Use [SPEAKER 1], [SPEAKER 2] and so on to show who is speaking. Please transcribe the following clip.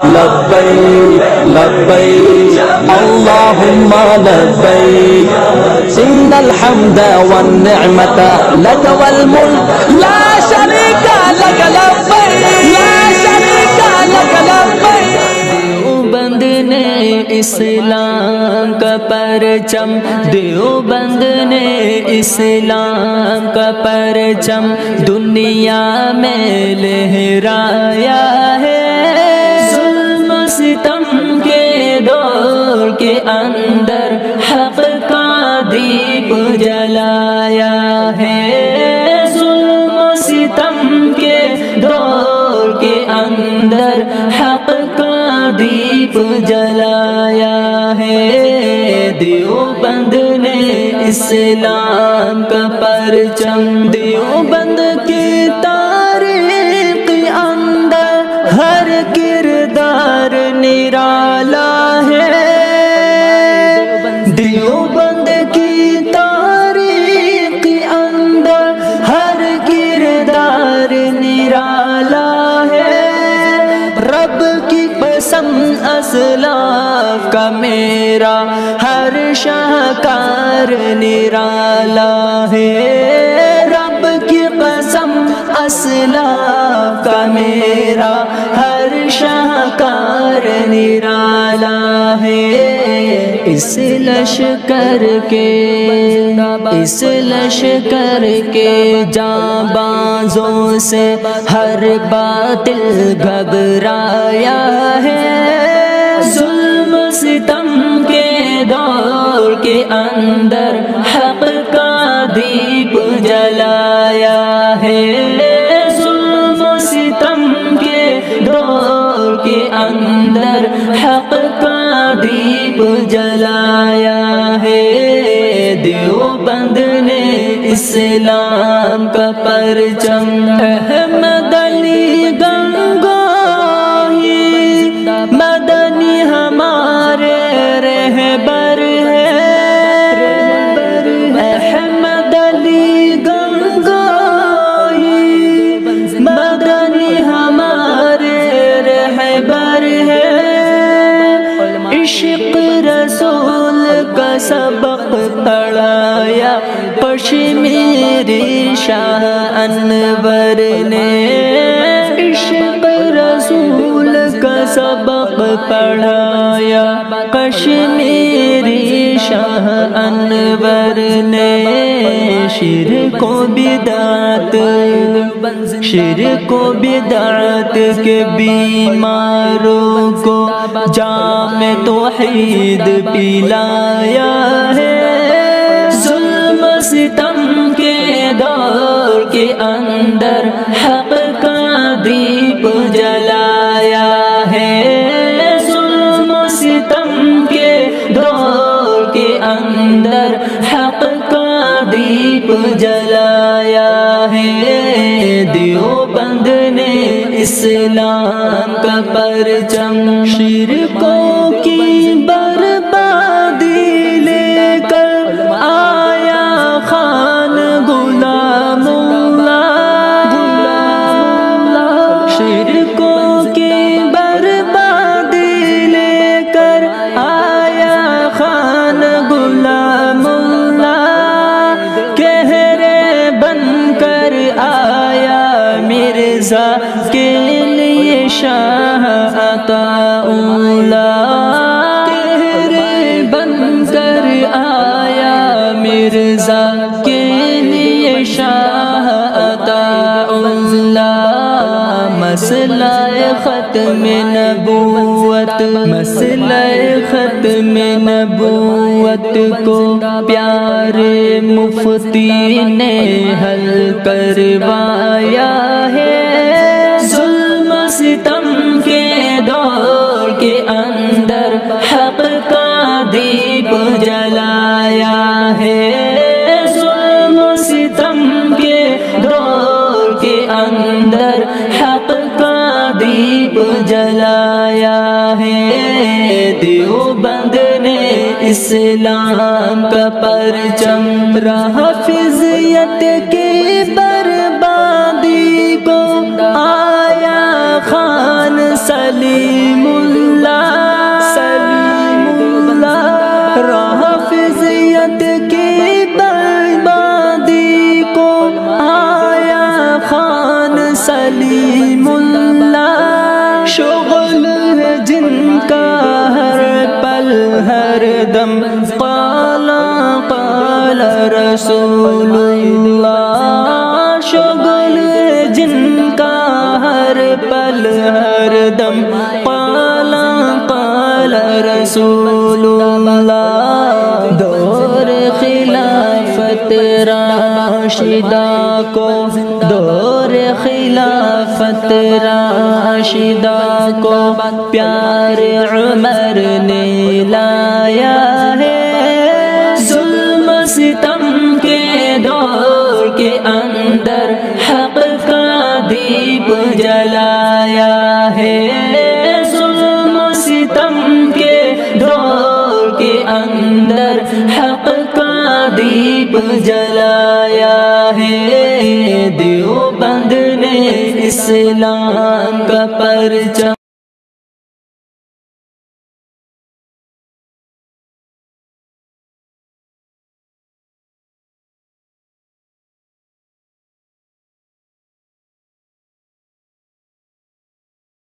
[SPEAKER 1] لبیک لبیک اللہم لبیک ان الحمد والنعمت لک والملک لا شریک لک لبیک لا شریک لک لبیک۔
[SPEAKER 2] دیوبند نے اسلام کا پرچم، دیوبند نے اسلام کا پرچم دنیا میں لہرایا ہے۔ ستم کے دور کے اندر حق کا دیپ جلایا ہے۔ ظلم و ستم کے دور کے اندر حق کا دیپ جلایا ہے۔ دیوبند نے اسلام کا پرچم، دیوبند کی تاریخ اندر ہر کردار نرالا ہے۔ دیوبند کی تاریخ اندر ہر کردار نرالا ہے۔ رب کی قسم اسلاف کا میرا ہر شاہکار نرالا ہے۔ رب کی قسم اسلاف کا میرا ہر شاہکار نرالا ہے۔ اس لشکر کے جانبازوں سے ہر باطل گھبرایا ہے۔ ظلم ستم کے دور کے اندر حق کا دیپ جلایا ہے۔ ظلم ستم کے دور کے اندر حق کا دیپ جلایا ہے۔ دیوبند نے اسلام کا پرچم، احمد علی گنگوہی مدنی ہمارے رہبر ہے۔ احمد علی گنگوہی مدنی ہمارے رہبر ہے۔ عشق رسول کا سبق پڑھایا کشمیری شاہ انور نے۔ عشق رسول کا سبق پڑھایا کشمیری شاہ انور نے۔ شرک و بدعت کے بیماروں کو جام توحید پلایا ہے۔ ظلم ستم کے دور کے اندر حق کا دیپ جلایا ہے۔ ظلم ستم کے دور کے اندر حق کا دیپ جلایا ہے۔ دیوبند نے اسلام کا پرچم، شرکوں کی بربادی لے کر آیا خان غلام اللہ۔ شرکوں کی بربادی لے کر آیا خان غلام اللہ۔ کہرے بن کر آیا مرزا کے لیے شاہ عطا اللہ۔ کہرے بن کر آیا مرزا کے لیے شاہ عطا اللہ۔ مسئلہ ختم نبوت کو پیارے مفتی نے حل کروایا ہے۔ ظلم ستم کے دور کے اندر حق کا دیپ جلایا ہے۔ ظلم ستم کے دور کے اندر حق کا دیپ جلایا ہے۔ دیوبند نے اسلام کا پرچم، حافظیت کی بربادی کو آیا خان سلیم کا ہر پل ہر دم قال قال رسول اللہ، شغل جن کا ہر پل ہر دم قال قال رسول اللہ۔ دور خلافت راشدہ کو، دور خلافت راشدہ کو پیارے عمر نے لایا ہے، ظلم ستم کے دور کے اندر حق کا دیپ جلایا ہے، ظلم ستم کے دور کے اندر حق کا دیپ جلایا ہے۔ دیوبند نے اسلام کا پرچم